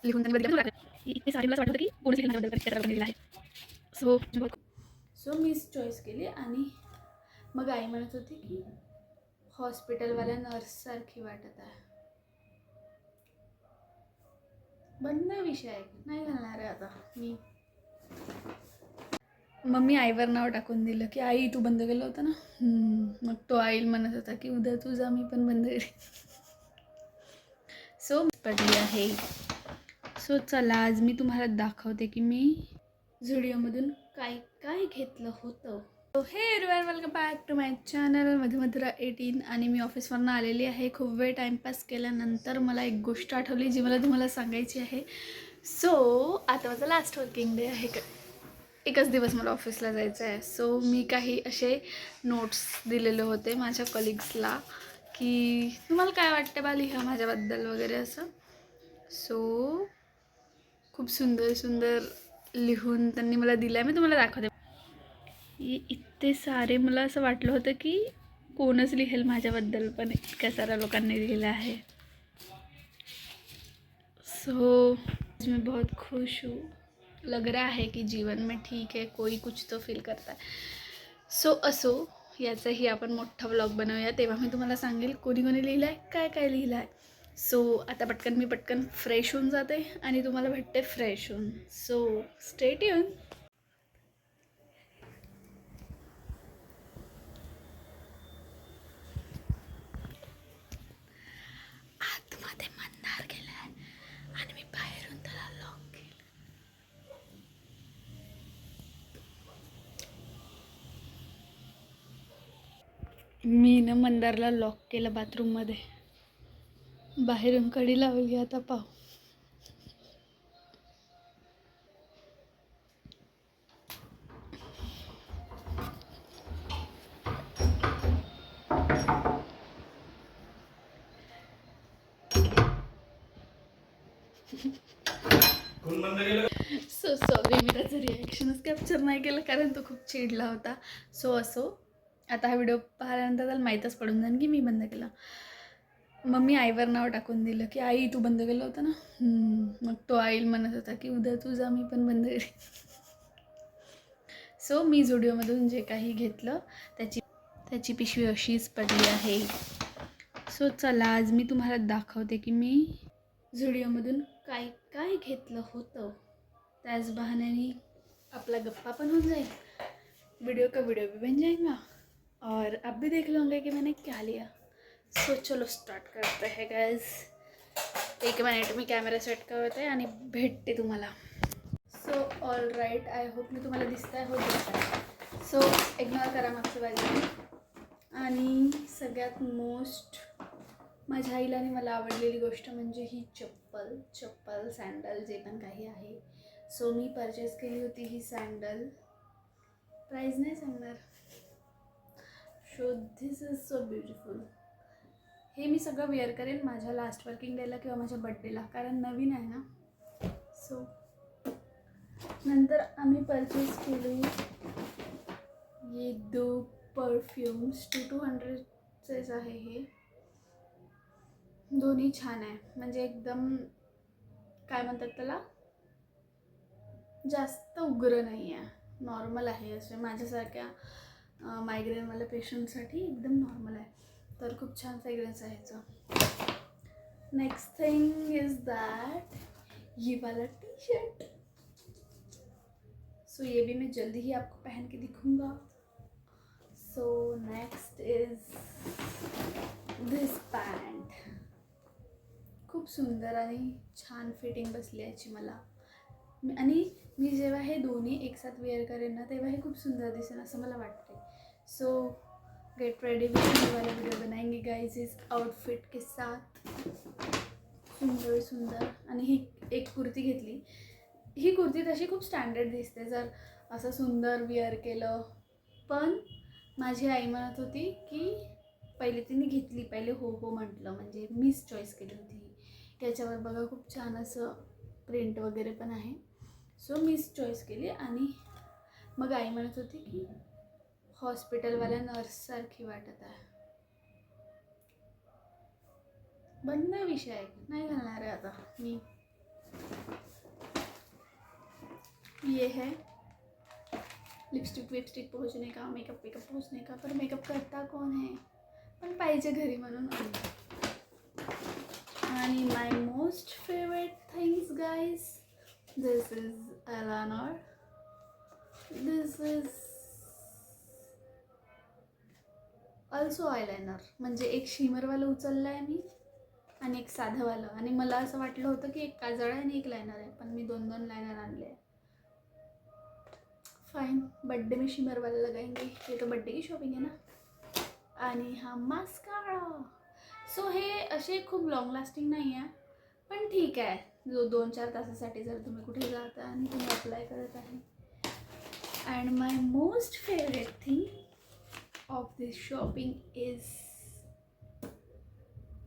लिहून त्यांनी बघितलं इतके सारे मला वाटतं की कोणीच लिहिलं आहे. सो मीच चॉईस केली आणि मग आई म्हणत होती की हॉस्पिटलवाल्या नर्ससारखी वाटत आहे. बंद विषय आहे, नाही घालणार आहे आता मी. मम्मी आईवर नाव टाकून दिलं की आई तू बंद केलं होतं ना. मग तो आईल म्हणत होता की उद्या तू जा, मी पण बंद केली. सो पडली आहे. सो चला आज मी तुम्हाला दाखवते की मी झुडिओमधून काय काय घेतलं होतं. Hey everyone, welcome back to my channel Madhumadhura 18. आणि मी ऑफिसवरून आलेली आहे. खूप वेळ टाईमपास केल्यानंतर मला एक गोष्ट आठवली जी मला तुम्हाला सांगायची आहे. सो आता माझा लास्ट वर्किंग डे आहे. एकच दिवस मला ऑफिसला जायचं आहे. सो मी काही असे नोट्स दिलेले होते माझ्या कलिग्सला की तुम्हाला काय वाटतं बा लिहा माझ्याबद्दल वगैरे असं. सो खूप सुंदर सुंदर लिहून त्यांनी मला दिलं आहे. मी तुम्हाला दाखवते. इतके सारे मला असं वाटलं होतं की कोणच लिहेल माझ्याबद्दल, पण इतक्या साऱ्या लोकांनी लिहिलं आहे. सो मैं बहुत खुश हूँ. लग रहा है कि जीवन में ठीक है, कोई कुछ तो फील करता है. सो असो, याचाही आपण मोठा व्लॉग बनवूया, तेव्हा मी तुम्हाला सांगेल कोणी कोणी लिहिलं आहे, काय काय लिहिलं आहे. सो आता मी पटकन फ्रेश होऊन जाते आणि तुम्हाला भेटते फ्रेश होऊन. So stay tune. आतमध्ये मंदार गेलाय आणि मी बाहेरून त्याला लॉक केलं. मी ना मंदारला लॉक केलं बाथरूममध्ये. बाहेरून कडी लावली. आता पाहू. सो सॉरी, मी त्याचं रिॲक्शनच कॅप्चर नाही केलं कारण तो खूप चिडला होता. सो असो, आता हा व्हिडिओ पाहिल्यानंतर त्याला माहीतच पडून जाईल की मी बंद केला. मम्मी आईवर नाव टाकून दिलं की आई तू बंद केलं होतं ना. मग तो आईल म्हणत होता की उद्या तू जा, मी पण बंद केली. सो मी झुडिओमधून जे काही घेतलं त्याची पिशवी अशीच पडली आहे. सो चला आज मी तुम्हाला दाखवते की मी झुडिओमधून काय काय घेतलं होतं. त्याच बहाण्याने अपना गप्पा पण हो जाए, वीडियो का वीडियो भी बन जाएगा और आप भी देख लोगे कि मैंने क्या लिया. सो चलो स्टार्ट करते हैं गाइज. 1 मिनिट मी कॅमेरा सेट करते आणि भेटते तुम्हाला. So all right, I hope मी तुम्हाला दिसत आहे. सो इग्नोर करा मागच्या बाजूने. आणि सगळ्यात मोस्ट माझ्या आईला आणि मला आवडलेली गोष्ट म्हणजे ही चप्पल सँडल जे पण काही आहे. सो मी परचेस केली होती ही सँडल. प्राईस नाही सांगणार. So this is so beautiful. हे मी सगळं वेअर करेन माझ्या लास्ट वर्किंग डेला किंवा माझ्या बड्डेला, कारण नवीन आहे ना. सो नंतर आम्ही परचेस केली ये 2 परफ्यूम्स. 200चेच आहे हे. दोन्ही छान आहे, म्हणजे एकदम काय म्हणतात त्याला, जास्त उग्र नाही आहे, नॉर्मल आहे. असे माझ्यासारख्या मायग्रेनवाल्या पेशंटसाठी एकदम नॉर्मल आहे. तर खूप छान फ्रेग्रन्स आहे ह्याचं. नेक्स्ट थिंग इज दैट ये वाला टी शर्ट. सो ये भी मैं जल्दी ही आपको पहन के दिखूंगा. So next is this pant. खूप सुंदर आणि छान फिटिंग बसली याची मला. आणि मी जेव्हा हे दोन्ही एकसाथ वेअर करेन ना तेव्हा हे खूप सुंदर दिसेल असं मला वाटते. सो गेट रेडी, वीडियो वाला वीडियो बनाएंगे गाइस इस आउटफिट के साथ. सुंदर सुंदर. आणि ही एक कुर्ती घेतली. ही कुर्ती तशी खूप स्टँडर्ड दिसते जर असं सुंदर वेअर केलं, पण माझी आई म्हणत होती की पहिले तिने घेतली, पहिले हो हो म्हटलं, म्हणजे मीच चॉईस केली होती. त्याच्यावर बघा खूप छान असं प्रिंट वगैरे पण आहे. सो मीच चॉईस केली. आणि मग आई म्हणत होती की हॉस्पिटलवाल्या नर्ससारखी वाटत आहे. बंद विषय आहे, नाही घालणार आहे आता मी. ये है लिपस्टिक विपस्टिक पोहोचने का, मेकअप वेकअप पोहोचने का. पर मेकअप करता कोण आहे, पण पाहिजे घरी म्हणून. आणि my most favourite things guys, this is eyeliner. This is also eyeliner. म्हणजे एक शिमरवालं उचललं आहे मी आणि एक साधंवालं. आणि मला असं वाटलं होतं की एक काजळ आहे आणि एक लायनर आहे, पण मी 2 लायनर आणले. फाइन, बर्थडे में शिमर वाला लगाएंगे, ये तो बर्थडे की शॉपिंग है ना. आणि हा मास्कारा. सो हे असे खूप लॉंग लास्टिंग नाही आहे, पण ठीक आहे. जो 2-4 तासासाठी जर तुम्ही कुठे जाता आणि तुम्ही अप्लाय करत आहे. And my most favourite thing of this shopping is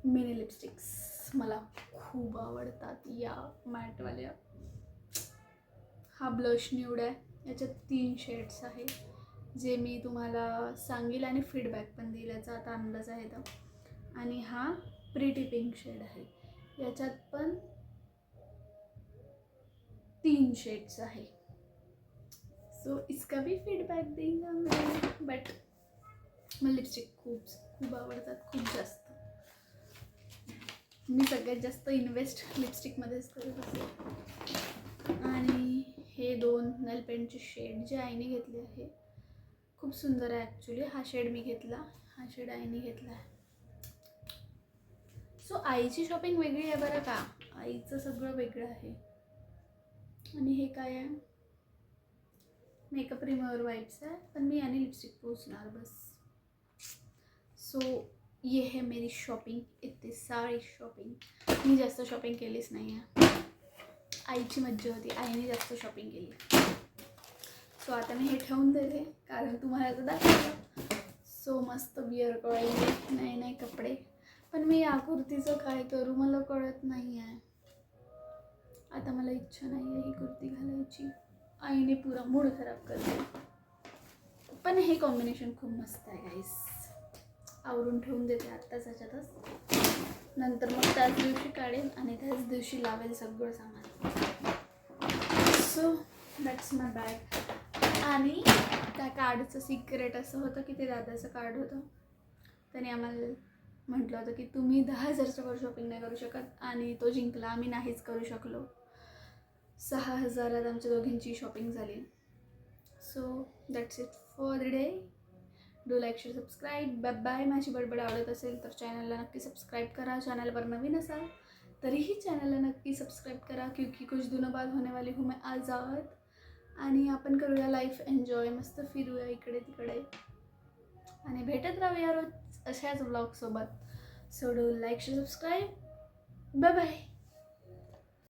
mini lipsticks. मला खूप आवडतात या मॅटवाल्या. हा ब्लश न्यूड आहे. याच्यात 3 शेड्स आहे, जे मी तुम्हाला सांगेल आणि फीडबॅक पण देईल, याचा आता अंदाज आहे तर. आणि हा प्रिटी पिंक शेड आहे. याच्यात पण 3 शेड्स आहे. सो इसका भी फीडबॅक देईंगा मैं. बट मला लिपस्टिक खूप आवडतात, खूप जास्त. मी सगळ्यात जास्त इन्व्हेस्ट लिपस्टिकमध्येच करत असते. आणि हे 2 नेल पेंटचे शेड जे आईने घेतले आहे, खूप सुंदर आहे ॲक्च्युली. हा शेड मी घेतला, हा शेड आईने घेतला आहे. सो आईची शॉपिंग वेगळी आहे बरं का, आईचं सगळं वेगळं आहे. आणि हे काय आहे, मेकअप रिमूव्हर वाइप्स आहे, पण मी याने लिपस्टिक पोचणार बस. सो ये है मेरी शॉपिंग. इतनी सारी शॉपिंग. मी जास्त शॉपिंग केलीच नाही आहे. आईची मज्जा होती, आईने जास्त शॉपिंग केली. सो आता मी हे ठेवून देते, कारण तुम्हाला तर दाखवलं. सो मस्त विअर करायचे नाही कपडे. पण मी या कुर्तीचं काय करू मला कळत नाही आहे. आता मला इच्छा नाही आहे ही कुर्ती घालायची. आईने पुरा मूड खराब करते. पण हे कॉम्बिनेशन खूप मस्त आहे गाईस. आवरून ठेवून देते आत्ताच ह्याच्यातच. नंतर मग त्याच दिवशी काढेन आणि त्याच दिवशी लावेल सगळं सामान. So that's my bag. आणि त्या कार्डचं सिक्रेट असं होतं की ते दादाचं कार्ड होतं. त्याने आम्हाला म्हटलं होतं की तुम्ही 10,000च्या वर शॉपिंग नाही करू शकत, आणि तो जिंकला. आम्ही नाहीच करू शकलो. 6,000त आमच्या दोघींची शॉपिंग झाली. So that's it for the day. Do like share subscribe. Bye bye. माझी बडबड आवडत असेल तर चॅनलला नक्की सबस्क्राईब करा. चॅनलवर नवीन असाल तरीही चॅनलला नक्की सबस्क्राईब करा, क्योंकि कुछ दिनों बाद होने वाली हूँ मैं आज़ाद. आणि आपण करूया लाईफ एन्जॉय, मस्त फिरूया इकडे तिकडे आणि भेटत राहूया रोज अशाच व्लॉगसोबत. So do like share subscribe. Bye bye.